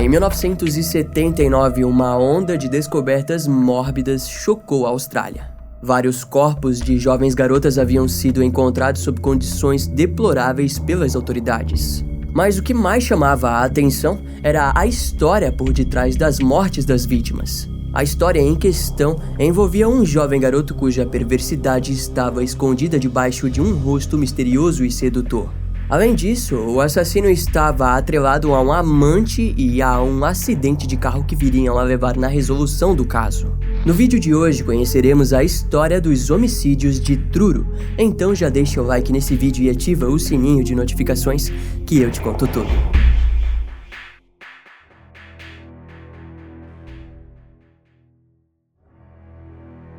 Em 1979, uma onda de descobertas mórbidas chocou a Austrália. Vários corpos de jovens garotas haviam sido encontrados sob condições deploráveis pelas autoridades. Mas o que mais chamava a atenção era a história por detrás das mortes das vítimas. A história em questão envolvia um jovem garoto cuja perversidade estava escondida debaixo de um rosto misterioso e sedutor. Além disso, o assassino estava atrelado a um amante e a um acidente de carro que viriam a levar na resolução do caso. No vídeo de hoje conheceremos a história dos homicídios de Truro, então já deixa o like nesse vídeo e ativa o sininho de notificações que eu te conto tudo.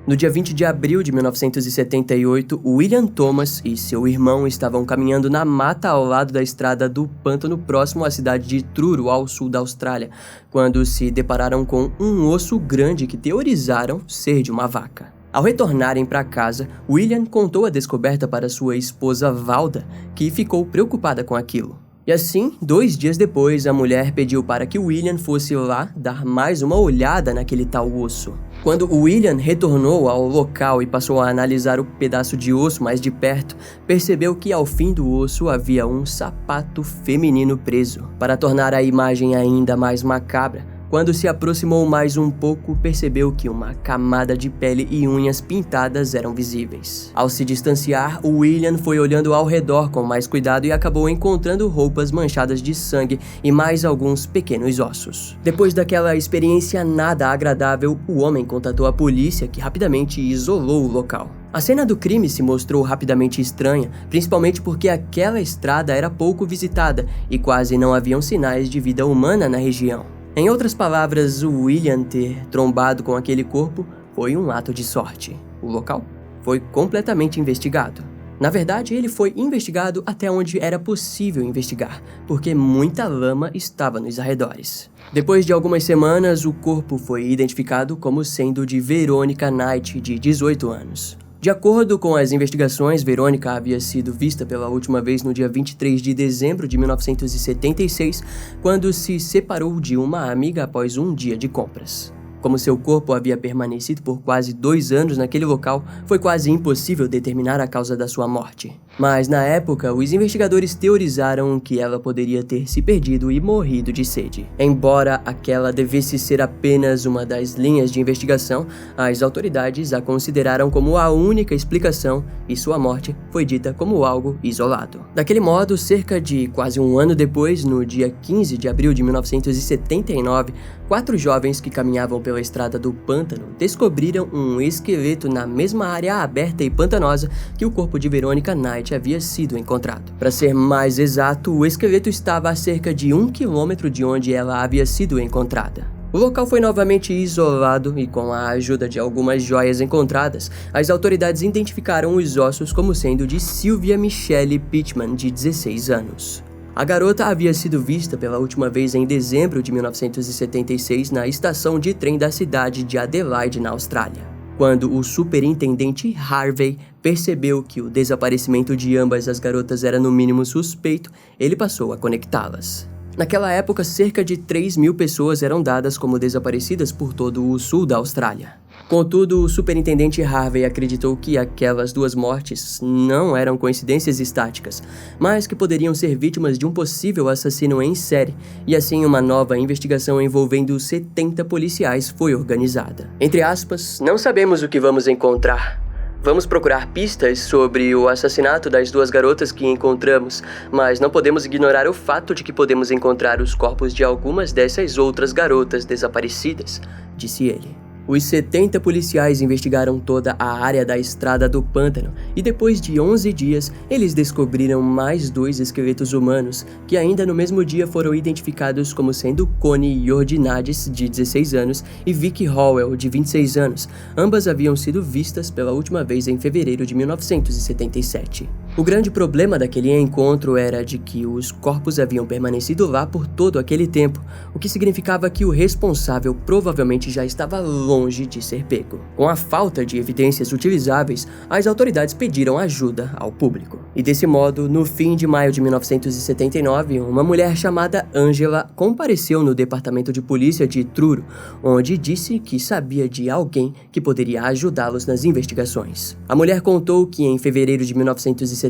No dia 20 de abril de 1978, William Thomas e seu irmão estavam caminhando na mata ao lado da estrada do pântano próximo à cidade de Truro, ao sul da Austrália, quando se depararam com um osso grande que teorizaram ser de uma vaca. Ao retornarem para casa, William contou a descoberta para sua esposa Valda, que ficou preocupada com aquilo. E assim, 2 dias depois, a mulher pediu para que William fosse lá dar mais uma olhada naquele tal osso. Quando William retornou ao local e passou a analisar o pedaço de osso mais de perto, percebeu que ao fim do osso havia um sapato feminino preso. Para tornar a imagem ainda mais macabra, quando se aproximou mais um pouco, percebeu que uma camada de pele e unhas pintadas eram visíveis. Ao se distanciar, William foi olhando ao redor com mais cuidado e acabou encontrando roupas manchadas de sangue e mais alguns pequenos ossos. Depois daquela experiência nada agradável, o homem contatou a polícia, que rapidamente isolou o local. A cena do crime se mostrou rapidamente estranha, principalmente porque aquela estrada era pouco visitada e quase não haviam sinais de vida humana na região. Em outras palavras, o William ter trombado com aquele corpo foi um ato de sorte. O local foi completamente investigado. Na verdade, ele foi investigado até onde era possível investigar, porque muita lama estava nos arredores. Depois de algumas semanas, o corpo foi identificado como sendo de Veronica Knight, de 18 anos. De acordo com as investigações, Veronica havia sido vista pela última vez no dia 23 de dezembro de 1976, quando se separou de uma amiga após um dia de compras. Como seu corpo havia permanecido por quase 2 anos naquele local, foi quase impossível determinar a causa da sua morte. Mas na época, os investigadores teorizaram que ela poderia ter se perdido e morrido de sede. Embora aquela devesse ser apenas uma das linhas de investigação, as autoridades a consideraram como a única explicação e sua morte foi dita como algo isolado. Daquele modo, cerca de quase um ano depois, no dia 15 de abril de 1979, 4 jovens que caminhavam pela estrada do pântano descobriram um esqueleto na mesma área aberta e pantanosa que o corpo de Veronica Knight havia sido encontrado. Para ser mais exato, o esqueleto estava a cerca de 1 quilômetro de onde ela havia sido encontrada. O local foi novamente isolado e, com a ajuda de algumas joias encontradas, as autoridades identificaram os ossos como sendo de Sylvia Michelle Pittman, de 16 anos. A garota havia sido vista pela última vez em dezembro de 1976 na estação de trem da cidade de Adelaide, na Austrália. Quando o superintendente Harvey percebeu que o desaparecimento de ambas as garotas era no mínimo suspeito, ele passou a conectá-las. Naquela época, cerca de 3.000 pessoas eram dadas como desaparecidas por todo o sul da Austrália. Contudo, o superintendente Harvey acreditou que aquelas 2 mortes não eram coincidências estáticas, mas que poderiam ser vítimas de um possível assassino em série, e assim uma nova investigação envolvendo 70 policiais foi organizada. Entre aspas, não sabemos o que vamos encontrar. Vamos procurar pistas sobre o assassinato das 2 garotas que encontramos, mas não podemos ignorar o fato de que podemos encontrar os corpos de algumas dessas outras garotas desaparecidas, disse ele. Os 70 policiais investigaram toda a área da estrada do pântano e depois de 11 dias, eles descobriram mais 2 esqueletos humanos, que ainda no mesmo dia foram identificados como sendo Connie Jordanades, de 16 anos, e Vicky Howell, de 26 anos. Ambas haviam sido vistas pela última vez em fevereiro de 1977. O grande problema daquele encontro era de que os corpos haviam permanecido lá por todo aquele tempo, o que significava que o responsável provavelmente já estava longe de ser pego. Com a falta de evidências utilizáveis, as autoridades pediram ajuda ao público. E desse modo, no fim de maio de 1979, uma mulher chamada Angela compareceu no departamento de polícia de Truro, onde disse que sabia de alguém que poderia ajudá-los nas investigações. A mulher contou que em fevereiro de 1977,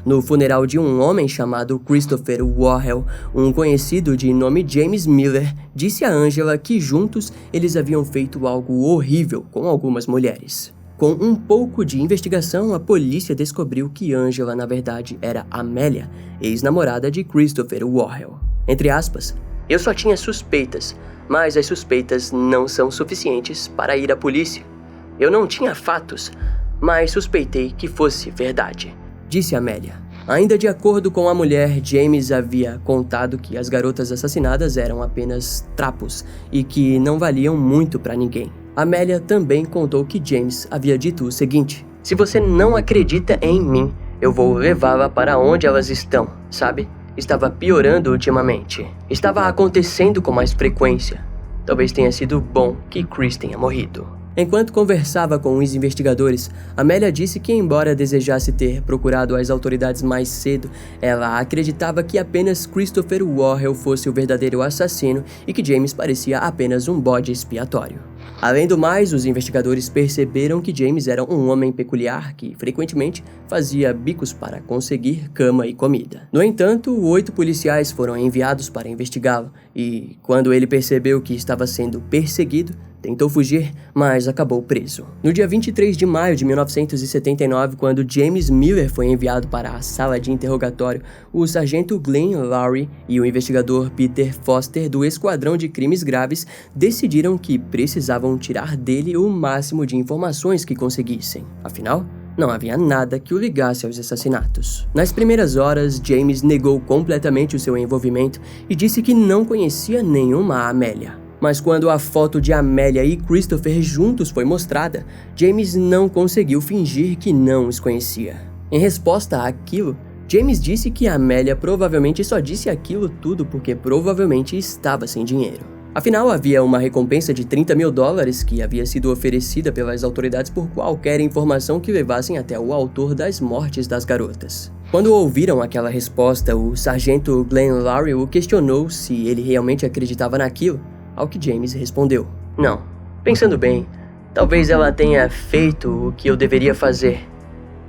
no funeral de um homem chamado Christopher Warrell, um conhecido de nome James Miller disse a Angela que juntos eles haviam feito algo horrível com algumas mulheres. Com um pouco de investigação, a polícia descobriu que Angela, na verdade, era Amélia, ex-namorada de Christopher Warrell. Entre aspas, eu só tinha suspeitas, mas as suspeitas não são suficientes para ir à polícia. Eu não tinha fatos, mas suspeitei que fosse verdade, disse Amélia. Ainda de acordo com a mulher, James havia contado que as garotas assassinadas eram apenas trapos e que não valiam muito para ninguém. Amélia também contou que James havia dito o seguinte: se você não acredita em mim, eu vou levá-la para onde elas estão, sabe? Estava piorando ultimamente. Estava acontecendo com mais frequência. Talvez tenha sido bom que Chris tenha morrido. Enquanto conversava com os investigadores, Amélia disse que, embora desejasse ter procurado as autoridades mais cedo, ela acreditava que apenas Christopher Warrell fosse o verdadeiro assassino e que James parecia apenas um bode expiatório. Além do mais, os investigadores perceberam que James era um homem peculiar que frequentemente fazia bicos para conseguir cama e comida. No entanto, 8 policiais foram enviados para investigá-lo e, quando ele percebeu que estava sendo perseguido, tentou fugir, mas acabou preso. No dia 23 de maio de 1979, quando James Miller foi enviado para a sala de interrogatório, o sargento Glenn Lowry e o investigador Peter Foster do Esquadrão de Crimes Graves decidiram que precisavam tirar dele o máximo de informações que conseguissem. Afinal, não havia nada que o ligasse aos assassinatos. Nas primeiras horas, James negou completamente o seu envolvimento e disse que não conhecia nenhuma Amélia. Mas quando a foto de Amélia e Christopher juntos foi mostrada, James não conseguiu fingir que não os conhecia. Em resposta àquilo, James disse que Amélia provavelmente só disse aquilo tudo porque provavelmente estava sem dinheiro. Afinal, havia uma recompensa de $30 mil que havia sido oferecida pelas autoridades por qualquer informação que levassem até o autor das mortes das garotas. Quando ouviram aquela resposta, o sargento Glenn Lowry o questionou se ele realmente acreditava naquilo, ao que James respondeu: não, pensando bem, talvez ela tenha feito o que eu deveria fazer.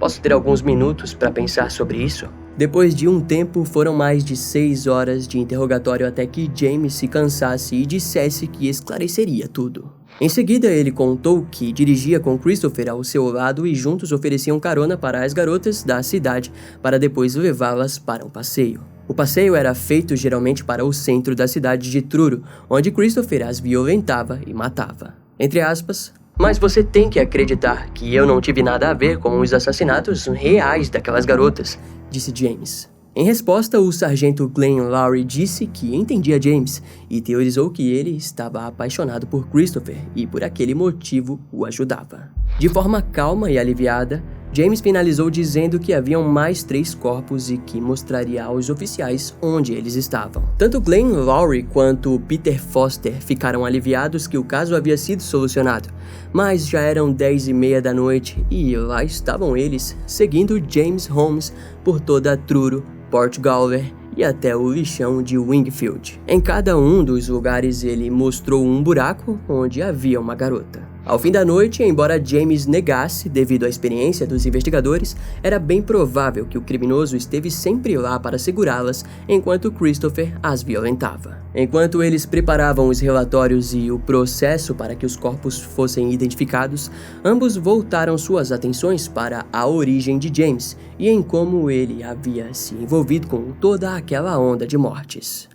Posso ter alguns minutos para pensar sobre isso? Depois de um tempo, foram mais de 6 horas de interrogatório até que James se cansasse e dissesse que esclareceria tudo. Em seguida, ele contou que dirigia com Christopher ao seu lado e juntos ofereciam carona para as garotas da cidade para depois levá-las para um passeio. O passeio era feito geralmente para o centro da cidade de Truro, onde Christopher as violentava e matava. Entre aspas, mas você tem que acreditar que eu não tive nada a ver com os assassinatos reais daquelas garotas, disse James. Em resposta, o sargento Glenn Lowry disse que entendia James e teorizou que ele estava apaixonado por Christopher e por aquele motivo o ajudava. De forma calma e aliviada, James finalizou dizendo que haviam mais 3 corpos e que mostraria aos oficiais onde eles estavam. Tanto Glenn Lowry quanto Peter Foster ficaram aliviados que o caso havia sido solucionado, mas já eram 10h30 da noite e lá estavam eles, seguindo James Holmes por toda Truro, Port Galway e até o lixão de Wingfield. Em cada um dos lugares ele mostrou um buraco onde havia uma garota. Ao fim da noite, embora James negasse devido à experiência dos investigadores, era bem provável que o criminoso esteve sempre lá para segurá-las enquanto Christopher as violentava. Enquanto eles preparavam os relatórios e o processo para que os corpos fossem identificados, ambos voltaram suas atenções para a origem de James e em como ele havia se envolvido com toda aquela onda de mortes.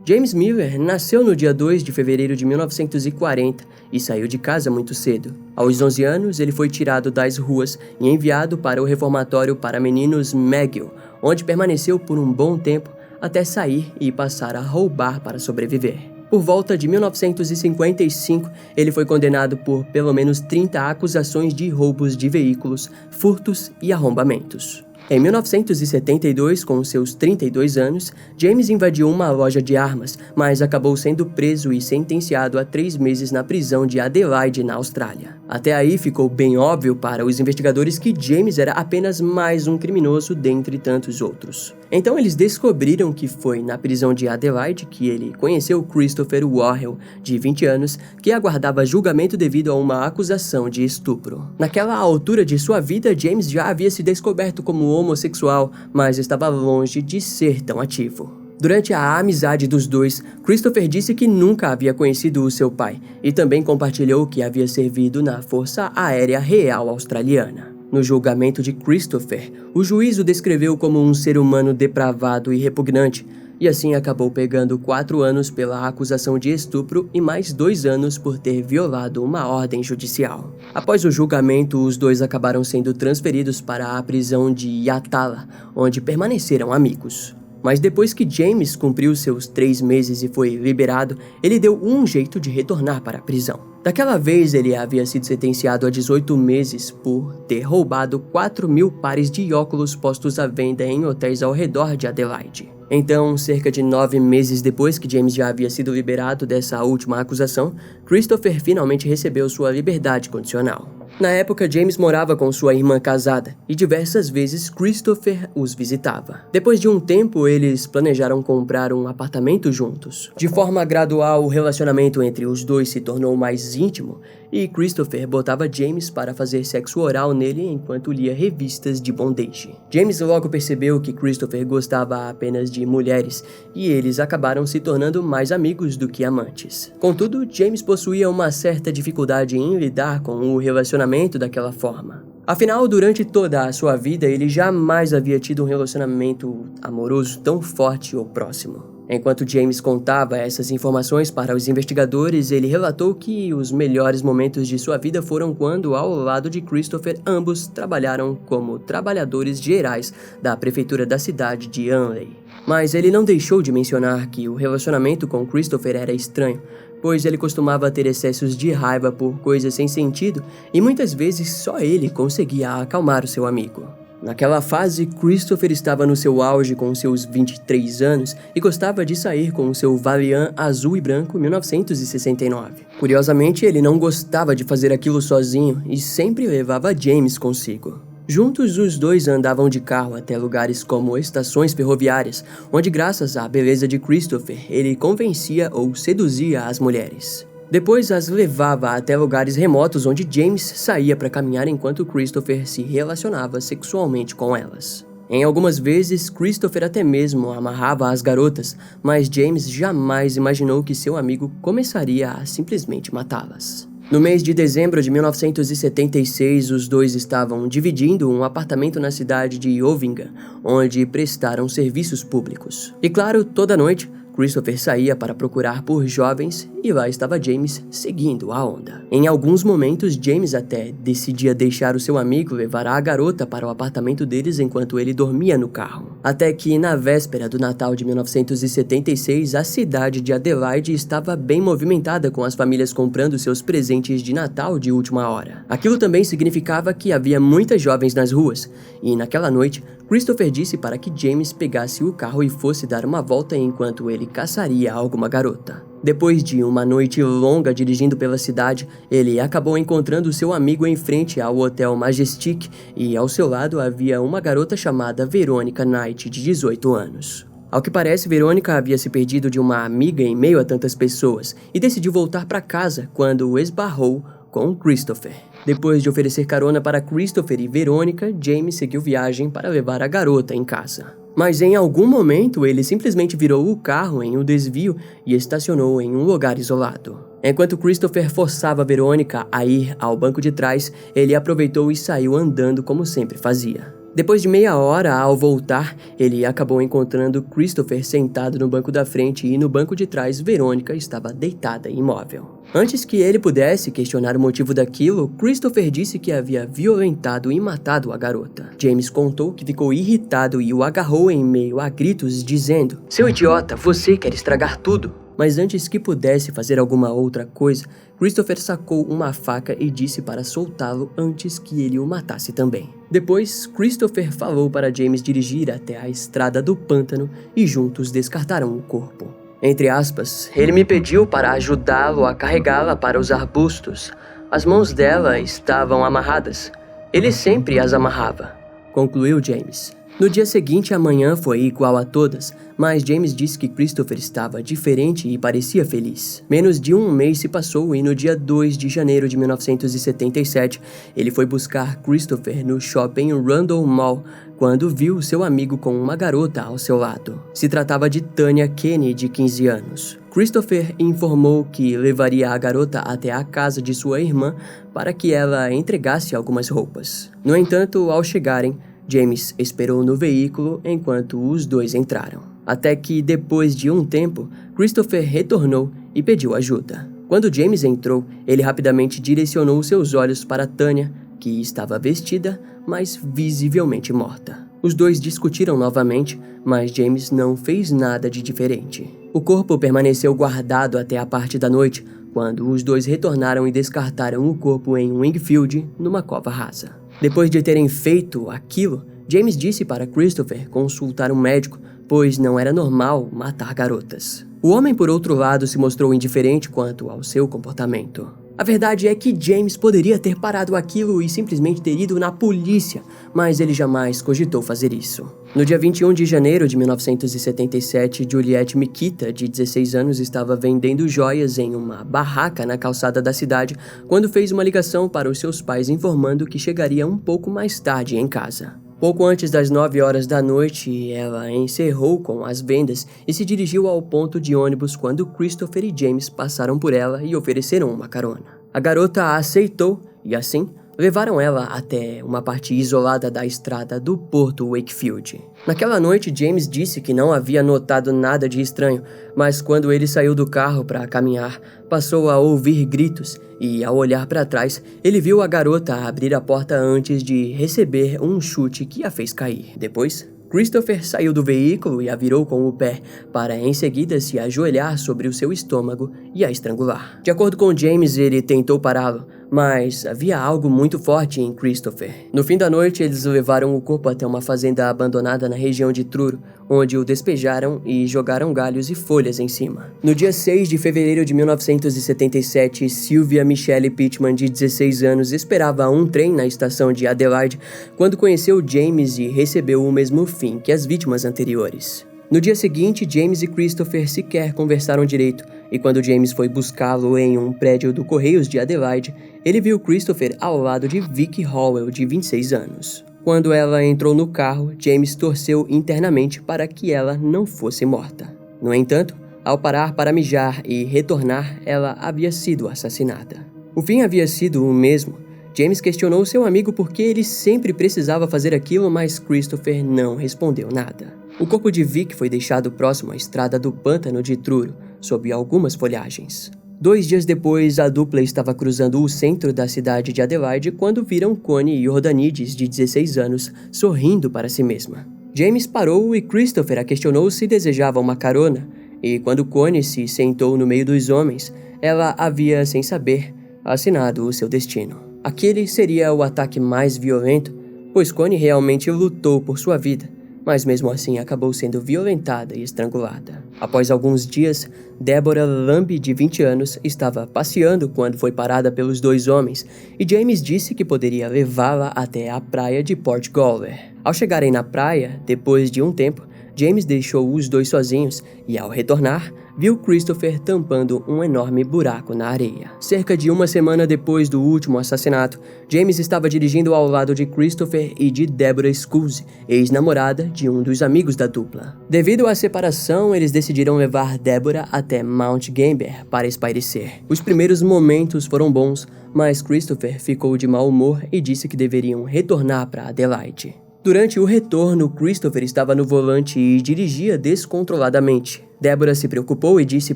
James Miller nasceu no dia 2 de fevereiro de 1940 e saiu de casa muito cedo. Aos 11 anos, ele foi tirado das ruas e enviado para o reformatório para meninos McGill, onde permaneceu por um bom tempo até sair e passar a roubar para sobreviver. Por volta de 1955, ele foi condenado por pelo menos 30 acusações de roubos de veículos, furtos e arrombamentos. Em 1972, com seus 32 anos, James invadiu uma loja de armas, mas acabou sendo preso e sentenciado a 3 meses na prisão de Adelaide, na Austrália. Até aí ficou bem óbvio para os investigadores que James era apenas mais um criminoso dentre tantos outros. Então eles descobriram que foi na prisão de Adelaide que ele conheceu Christopher Worrell, de 20 anos, que aguardava julgamento devido a uma acusação de estupro. Naquela altura de sua vida, James já havia se descoberto como homossexual, mas estava longe de ser tão ativo. Durante a amizade dos dois, Christopher disse que nunca havia conhecido o seu pai e também compartilhou que havia servido na Força Aérea Real Australiana. No julgamento de Christopher, o juiz o descreveu como um ser humano depravado e repugnante, e assim acabou pegando 4 anos pela acusação de estupro e mais 2 anos por ter violado uma ordem judicial. Após o julgamento, os dois acabaram sendo transferidos para a prisão de Yatala, onde permaneceram amigos. Mas depois que James cumpriu seus 3 meses e foi liberado, ele deu um jeito de retornar para a prisão. Daquela vez, ele havia sido sentenciado a 18 meses por ter roubado 4.000 pares de óculos postos à venda em hotéis ao redor de Adelaide. Então, cerca de 9 meses depois que James já havia sido liberado dessa última acusação, Christopher finalmente recebeu sua liberdade condicional. Na época, James morava com sua irmã casada e diversas vezes Christopher os visitava. Depois de um tempo, eles planejaram comprar um apartamento juntos. De forma gradual, o relacionamento entre os dois se tornou mais íntimo e Christopher botava James para fazer sexo oral nele enquanto lia revistas de bondage. James logo percebeu que Christopher gostava apenas de mulheres e eles acabaram se tornando mais amigos do que amantes. Contudo, James possuía uma certa dificuldade em lidar com o relacionamento daquela forma. Afinal, durante toda a sua vida, ele jamais havia tido um relacionamento amoroso tão forte ou próximo. Enquanto James contava essas informações para os investigadores, ele relatou que os melhores momentos de sua vida foram quando, ao lado de Christopher, ambos trabalharam como trabalhadores gerais da prefeitura da cidade de Unley. Mas ele não deixou de mencionar que o relacionamento com Christopher era estranho, pois ele costumava ter excessos de raiva por coisas sem sentido e muitas vezes só ele conseguia acalmar o seu amigo. Naquela fase, Christopher estava no seu auge com seus 23 anos e gostava de sair com o seu Valiant azul e branco 1969. Curiosamente, ele não gostava de fazer aquilo sozinho e sempre levava James consigo. Juntos, os dois andavam de carro até lugares como estações ferroviárias, onde graças à beleza de Christopher, ele convencia ou seduzia as mulheres. Depois as levava até lugares remotos onde James saía para caminhar enquanto Christopher se relacionava sexualmente com elas. Em algumas vezes, Christopher até mesmo amarrava as garotas, mas James jamais imaginou que seu amigo começaria a simplesmente matá-las. No mês de dezembro de 1976, os dois estavam dividindo um apartamento na cidade de Ovinga, onde prestaram serviços públicos. E claro, toda noite, Christopher saía para procurar por jovens e lá estava James seguindo a onda. Em alguns momentos, James até decidia deixar o seu amigo levar a garota para o apartamento deles enquanto ele dormia no carro. Até que, na véspera do Natal de 1976, a cidade de Adelaide estava bem movimentada com as famílias comprando seus presentes de Natal de última hora. Aquilo também significava que havia muitas jovens nas ruas, e naquela noite, Christopher disse para que James pegasse o carro e fosse dar uma volta enquanto ele caçaria alguma garota. Depois de uma noite longa dirigindo pela cidade, ele acabou encontrando seu amigo em frente ao Hotel Majestic e ao seu lado havia uma garota chamada Veronica Knight, de 18 anos. Ao que parece, Veronica havia se perdido de uma amiga em meio a tantas pessoas e decidiu voltar para casa quando esbarrou com Christopher. Depois de oferecer carona para Christopher e Veronica, James seguiu viagem para levar a garota em casa. Mas em algum momento ele simplesmente virou o carro em um desvio e estacionou em um lugar isolado. Enquanto Christopher forçava Veronica a ir ao banco de trás, ele aproveitou e saiu andando como sempre fazia. Depois de meia hora, ao voltar, ele acabou encontrando Christopher sentado no banco da frente e no banco de trás, Veronica estava deitada imóvel. Antes que ele pudesse questionar o motivo daquilo, Christopher disse que havia violentado e matado a garota. James contou que ficou irritado e o agarrou em meio a gritos, dizendo: "Seu idiota, você quer estragar tudo." Mas antes que pudesse fazer alguma outra coisa, Christopher sacou uma faca e disse para soltá-lo antes que ele o matasse também. Depois, Christopher falou para James dirigir até a estrada do pântano e juntos descartaram o corpo. Entre aspas, ele me pediu para ajudá-lo a carregá-la para os arbustos. As mãos dela estavam amarradas. Ele sempre as amarrava, concluiu James. No dia seguinte, a manhã foi igual a todas, mas James disse que Christopher estava diferente e parecia feliz. Menos de um mês se passou e no dia 2 de janeiro de 1977, ele foi buscar Christopher no shopping Rundle Mall, quando viu seu amigo com uma garota ao seu lado. Se tratava de Tanya Kenny, de 15 anos. Christopher informou que levaria a garota até a casa de sua irmã para que ela entregasse algumas roupas. No entanto, ao chegarem, James esperou no veículo enquanto os dois entraram. Até que, depois de um tempo, Christopher retornou e pediu ajuda. Quando James entrou, ele rapidamente direcionou seus olhos para Tanya, que estava vestida, mas visivelmente morta. Os dois discutiram novamente, mas James não fez nada de diferente. O corpo permaneceu guardado até a parte da noite, quando os dois retornaram e descartaram o corpo em Wingfield, numa cova rasa. Depois de terem feito aquilo, James disse para Christopher consultar um médico, pois não era normal matar garotas. O homem, por outro lado, se mostrou indiferente quanto ao seu comportamento. A verdade é que James poderia ter parado aquilo e simplesmente ter ido na polícia, mas ele jamais cogitou fazer isso. No dia 21 de janeiro de 1977, Juliette Mikita, de 16 anos, estava vendendo joias em uma barraca na calçada da cidade quando fez uma ligação para os seus pais informando que chegaria um pouco mais tarde em casa. Pouco antes das 9 horas da noite, ela encerrou com as vendas e se dirigiu ao ponto de ônibus quando Christopher e James passaram por ela e ofereceram uma carona. A garota a aceitou e, assim, levaram ela até uma parte isolada da estrada do Porto Wakefield. Naquela noite, James disse que não havia notado nada de estranho, mas quando ele saiu do carro para caminhar, passou a ouvir gritos e, ao olhar para trás, ele viu a garota abrir a porta antes de receber um chute que a fez cair. Depois, Christopher saiu do veículo e a virou com o pé, para em seguida se ajoelhar sobre o seu estômago e a estrangular. De acordo com James, ele tentou pará-lo, mas havia algo muito forte em Christopher. No fim da noite, eles levaram o corpo até uma fazenda abandonada na região de Truro, onde o despejaram e jogaram galhos e folhas em cima. No dia 6 de fevereiro de 1977, Sylvia Michelle Pittman, de 16 anos, esperava um trem na estação de Adelaide quando conheceu James e recebeu o mesmo fim que as vítimas anteriores. No dia seguinte, James e Christopher sequer conversaram direito, e quando James foi buscá-lo em um prédio do Correios de Adelaide, ele viu Christopher ao lado de Vicky Howell, de 26 anos. Quando ela entrou no carro, James torceu internamente para que ela não fosse morta. No entanto, ao parar para mijar e retornar, ela havia sido assassinada. O fim havia sido o mesmo. James questionou seu amigo por que ele sempre precisava fazer aquilo, mas Christopher não respondeu nada. O corpo de Vic foi deixado próximo à estrada do pântano de Truro, sob algumas folhagens. 2 dias depois, a dupla estava cruzando o centro da cidade de Adelaide quando viram Connie Jordanides, de 16 anos, sorrindo para si mesma. James parou e Christopher a questionou se desejava uma carona, e quando Connie se sentou no meio dos homens, ela havia, sem saber, assinado o seu destino. Aquele seria o ataque mais violento, pois Connie realmente lutou por sua vida, mas mesmo assim acabou sendo violentada e estrangulada. Após alguns dias, Deborah Lamb, de 20 anos, estava passeando quando foi parada pelos 2 homens, e James disse que poderia levá-la até a praia de Port Gower. Ao chegarem na praia, depois de um tempo, James deixou os 2 sozinhos e, ao retornar, viu Christopher tampando um enorme buraco na areia. Cerca de uma semana depois do último assassinato, James estava dirigindo ao lado de Christopher e de Deborah Scuse, ex-namorada de um dos amigos da dupla. Devido à separação, eles decidiram levar Deborah até Mount Gambier para espairecer. Os primeiros momentos foram bons, mas Christopher ficou de mau humor e disse que deveriam retornar para Adelaide. Durante o retorno, Christopher estava no volante e dirigia descontroladamente. Deborah se preocupou e disse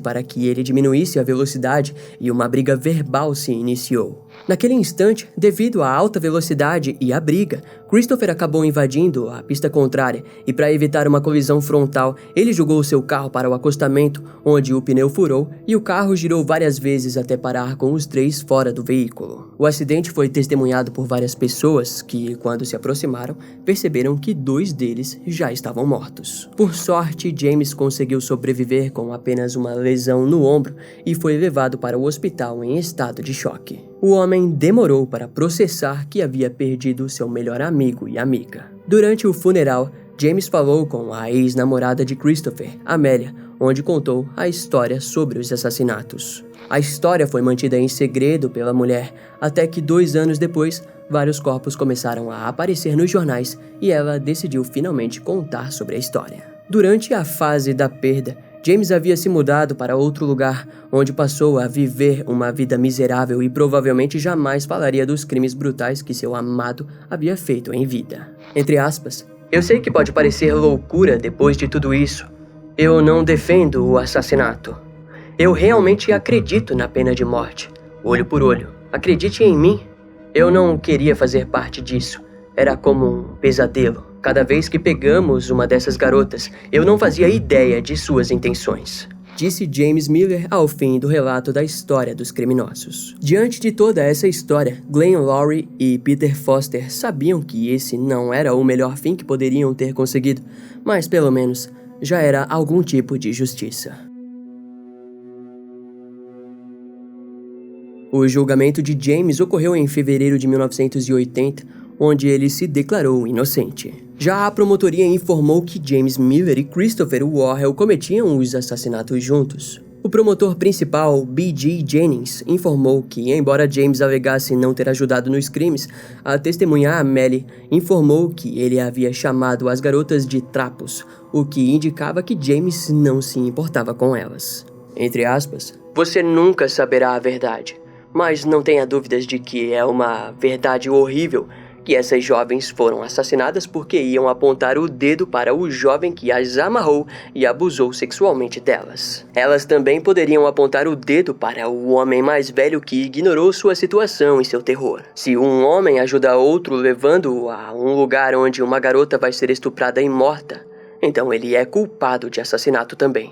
para que ele diminuísse a velocidade e uma briga verbal se iniciou. Naquele instante, devido à alta velocidade e à briga, Christopher acabou invadindo a pista contrária e, para evitar uma colisão frontal, ele jogou seu carro para o acostamento, onde o pneu furou e o carro girou várias vezes até parar com os 3 fora do veículo. O acidente foi testemunhado por várias pessoas que, quando se aproximaram, perceberam que 2 deles já estavam mortos. Por sorte, James conseguiu sobreviver com apenas uma lesão no ombro e foi levado para o hospital em estado de choque. O homem demorou para processar que havia perdido seu melhor amigo e amiga. Durante o funeral, James falou com a ex-namorada de Christopher, Amélia, onde contou a história sobre os assassinatos. A história foi mantida em segredo pela mulher, até que 2 anos depois, vários corpos começaram a aparecer nos jornais e ela decidiu finalmente contar sobre a história. Durante a fase da perda, James havia se mudado para outro lugar, onde passou a viver uma vida miserável e provavelmente jamais falaria dos crimes brutais que seu amado havia feito em vida. Entre aspas, eu sei que pode parecer loucura depois de tudo isso. Eu não defendo o assassinato. Eu realmente acredito na pena de morte, olho por olho. Acredite em mim. Eu não queria fazer parte disso. Era como um pesadelo. Cada vez que pegamos uma dessas garotas, eu não fazia ideia de suas intenções, disse James Miller ao fim do relato da história dos criminosos. Diante de toda essa história, Glenn Lowry e Peter Foster sabiam que esse não era o melhor fim que poderiam ter conseguido, mas pelo menos já era algum tipo de justiça. O julgamento de James ocorreu em fevereiro de 1980, onde ele se declarou inocente. Já a promotoria informou que James Miller e Christopher Warrell cometiam os assassinatos juntos. O promotor principal, B.G. Jennings, informou que, embora James alegasse não ter ajudado nos crimes, a testemunha Amélie informou que ele havia chamado as garotas de trapos, o que indicava que James não se importava com elas. Entre aspas, você nunca saberá a verdade, mas não tenha dúvidas de que é uma verdade horrível que essas jovens foram assassinadas porque iam apontar o dedo para o jovem que as amarrou e abusou sexualmente delas. Elas também poderiam apontar o dedo para o homem mais velho que ignorou sua situação e seu terror. Se um homem ajuda outro levando-o a um lugar onde uma garota vai ser estuprada e morta, então ele é culpado de assassinato também,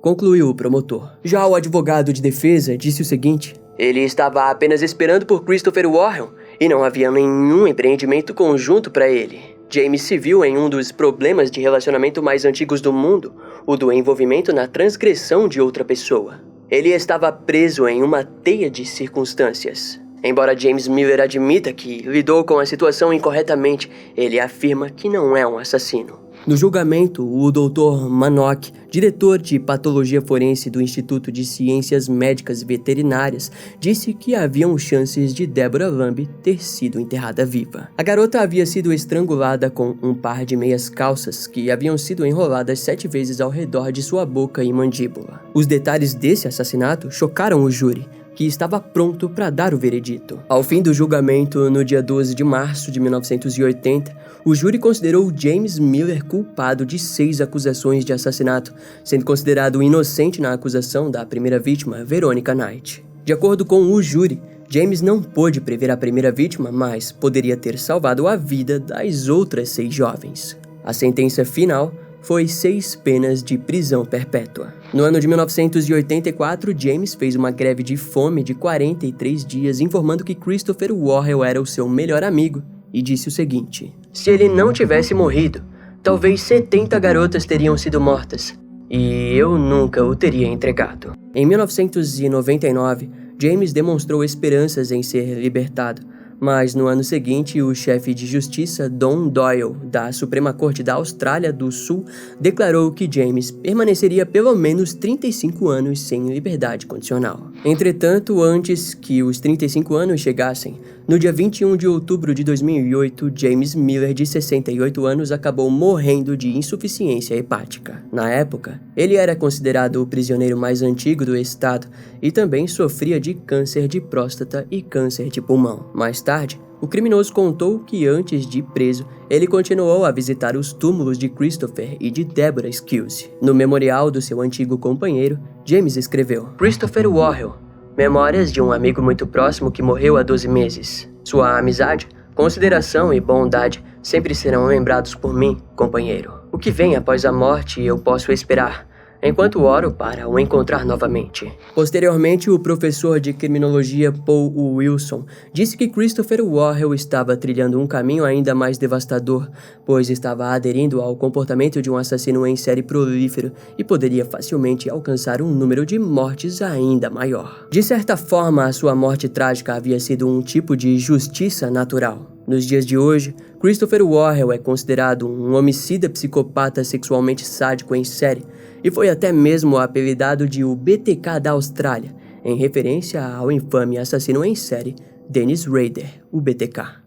concluiu o promotor. Já o advogado de defesa disse o seguinte: ele estava apenas esperando por Christopher Warrell e não havia nenhum empreendimento conjunto para ele. James se viu em um dos problemas de relacionamento mais antigos do mundo, o do envolvimento na transgressão de outra pessoa. Ele estava preso em uma teia de circunstâncias. Embora James Miller admita que lidou com a situação incorretamente, ele afirma que não é um assassino. No julgamento, o Dr. Manock, diretor de patologia forense do Instituto de Ciências Médicas e Veterinárias, disse que haviam chances de Deborah Lamb ter sido enterrada viva. A garota havia sido estrangulada com um par de meias calças que haviam sido enroladas 7 vezes ao redor de sua boca e mandíbula. Os detalhes desse assassinato chocaram o júri, que estava pronto para dar o veredito. Ao fim do julgamento, no dia 12 de março de 1980, o júri considerou James Miller culpado de 6 acusações de assassinato, sendo considerado inocente na acusação da primeira vítima, Veronica Knight. De acordo com o júri, James não pôde prever a primeira vítima, mas poderia ter salvado a vida das outras 6 jovens. A sentença final foi 6 penas de prisão perpétua. No ano de 1984, James fez uma greve de fome de 43 dias, informando que Christopher Warrell era o seu melhor amigo, e disse o seguinte: se ele não tivesse morrido, talvez 70 garotas teriam sido mortas, e eu nunca o teria entregado. Em 1999, James demonstrou esperanças em ser libertado, mas no ano seguinte, o chefe de justiça Don Doyle, da Suprema Corte da Austrália do Sul, declarou que James permaneceria pelo menos 35 anos sem liberdade condicional. Entretanto, antes que os 35 anos chegassem, no dia 21 de outubro de 2008, James Miller, de 68 anos, acabou morrendo de insuficiência hepática. Na época, ele era considerado o prisioneiro mais antigo do estado e também sofria de câncer de próstata e câncer de pulmão. Mais tarde, o criminoso contou que antes de preso, ele continuou a visitar os túmulos de Christopher e de Deborah Skills. No memorial do seu antigo companheiro, James escreveu: Christopher Warrell, Memórias de um amigo muito próximo que morreu há 12 meses. Sua amizade, consideração e bondade sempre serão lembrados por mim, companheiro. O que vem após a morte eu posso esperar, enquanto oro para o encontrar novamente. Posteriormente, o professor de criminologia Paul Wilson disse que Christopher Worrell estava trilhando um caminho ainda mais devastador, pois estava aderindo ao comportamento de um assassino em série prolífero e poderia facilmente alcançar um número de mortes ainda maior. De certa forma, a sua morte trágica havia sido um tipo de justiça natural. Nos dias de hoje, Christopher Worrell é considerado um homicida psicopata sexualmente sádico em série e foi até mesmo apelidado de o BTK da Austrália, em referência ao infame assassino em série Dennis Rader, o BTK.